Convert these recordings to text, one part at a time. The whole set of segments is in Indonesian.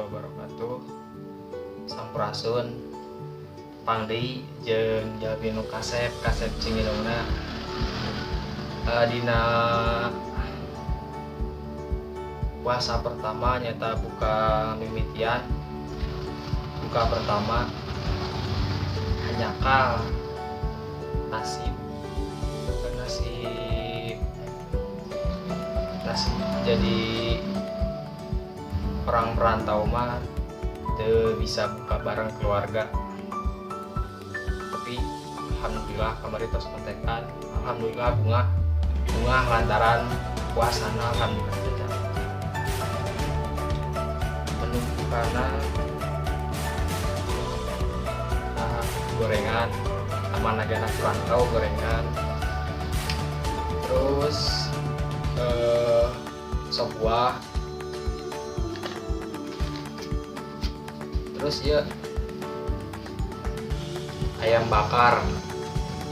wabarakatuh. Sampurasun pangdi jeung jalmi nu kasep cingilungna dina puasa pertama nyata buka mimitian. Buka pertama nyakal nasib jadi orang perantau mah teu bisa buka bareng keluarga, tapi alhamdulillah kamari tos kontekan, alhamdulillah bunga lantaran puasana alhamdulillah jajan penumpukanna gorengan sama anak perantau gorengan, terus sop buah, terus ya ayam bakar.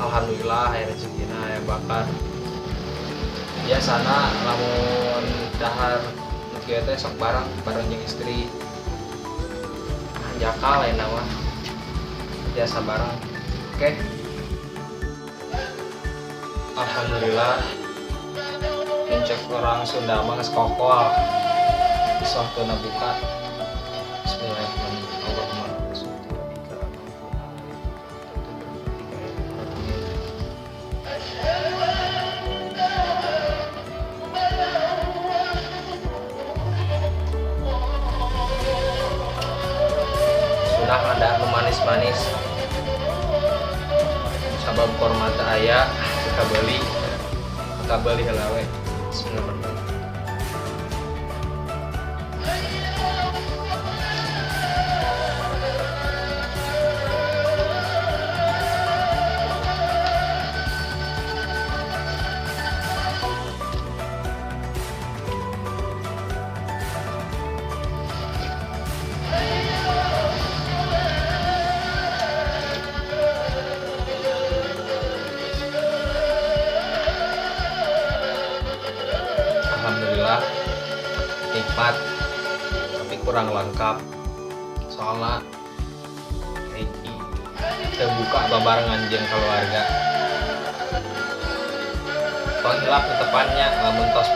Alhamdulillah aya rezekina ayam bakar. Biasana lamun dahar kieu teh sok bareng jeung istri. Jakal lain mah biasa bareng. Oke. Alhamdulillah cek orang Sunda mah geus kokol. Sohtuna buka. Sudah ada manis-manis. Sabab kormata aya kita beli heula we. Bismillahirrahmanirrahim. Alhamdulillah nikmat tapi kurang lengkap soalnya Reiki terbuka babarengan jeung keluarga. Panghilap tetepannya lamun tos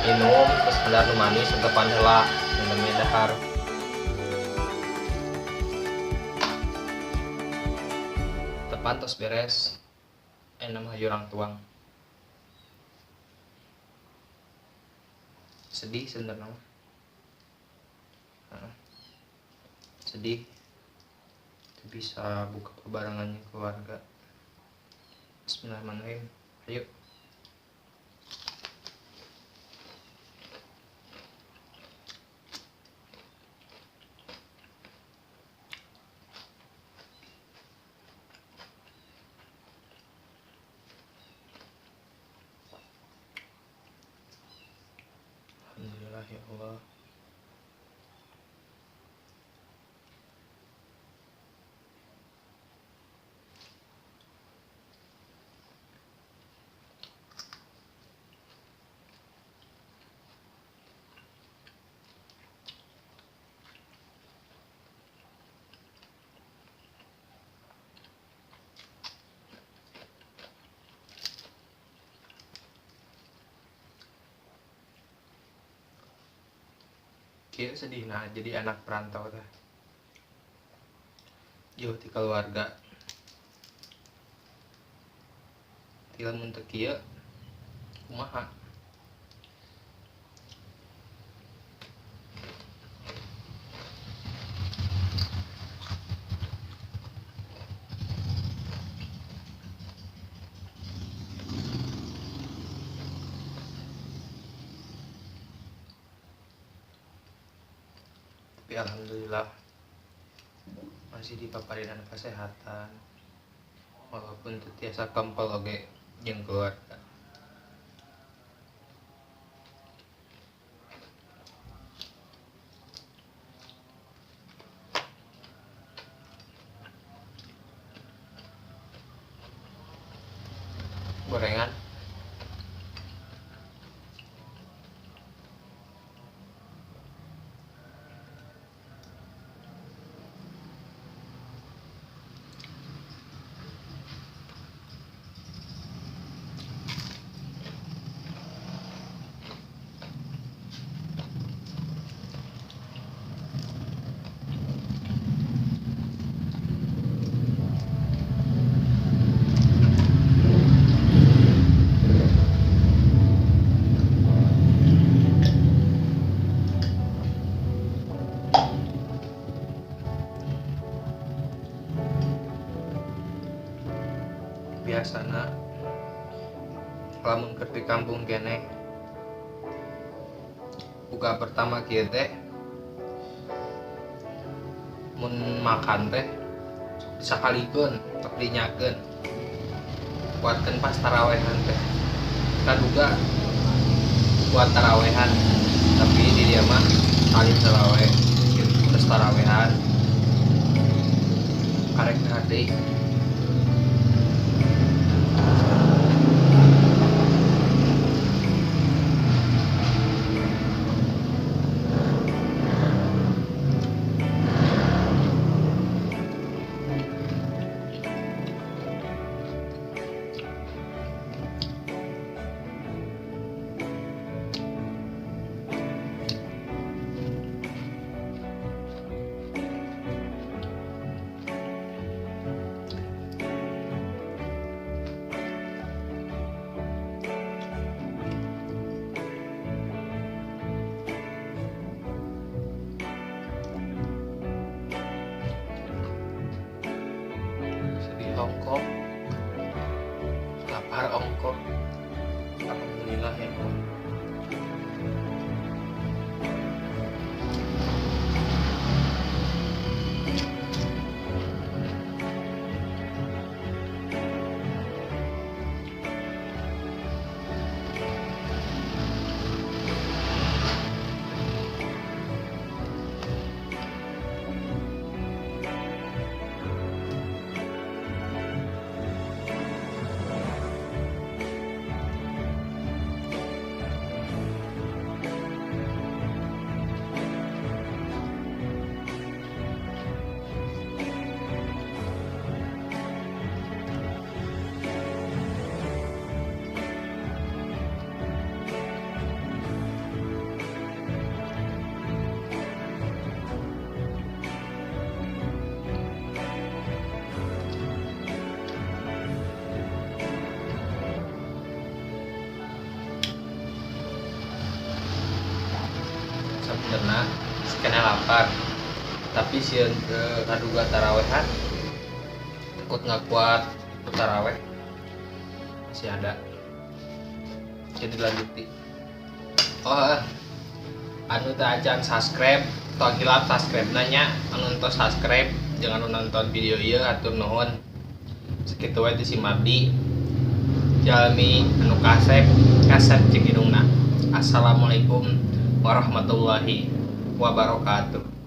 minum terus benar nu manis tetepan heula minum dahar. Tepan tos beres mah jurang tuang. Sedih sebenarnya, sedih bisa buka kebarengannya keluarga. Bismillahirrahmanirrahim. Ayo. Alhamdulillah ya Allah. Kieu sedih nah jadi anak perantau teh. Jauh ti keluarga. Tilam mun teu kieu kumaha? Tapi alhamdulillah masih dipaparinan kesehatan walaupun teu tiasa kempel oge jeung keluarga. Gorengan biasana lamun keur di kampung kene buka pertama kieu teh mun makan teh sakalikeun tapi dinyakeun kuatkeun pas tarawehan teh kaduga kuat tarawehan tapi di dia mah kali taraweh terus tarawehan karek hade ongkok lapar ongkok alhamdulillah ya Allah. Sebenarnya sekena lapar tapi sieun ke kaduga tarawehan takut nggak kuat untuk taraweh masih ada jadi lanjuti anu teh acan subscribe atau hilap subscribe nanya anu tos subscribe jangan nonton video ieu atur nuhun sakitu we si Mabdi jalmi anu kasep cek hidungna. Assalamualaikum warahmatullahi wabarakatuh.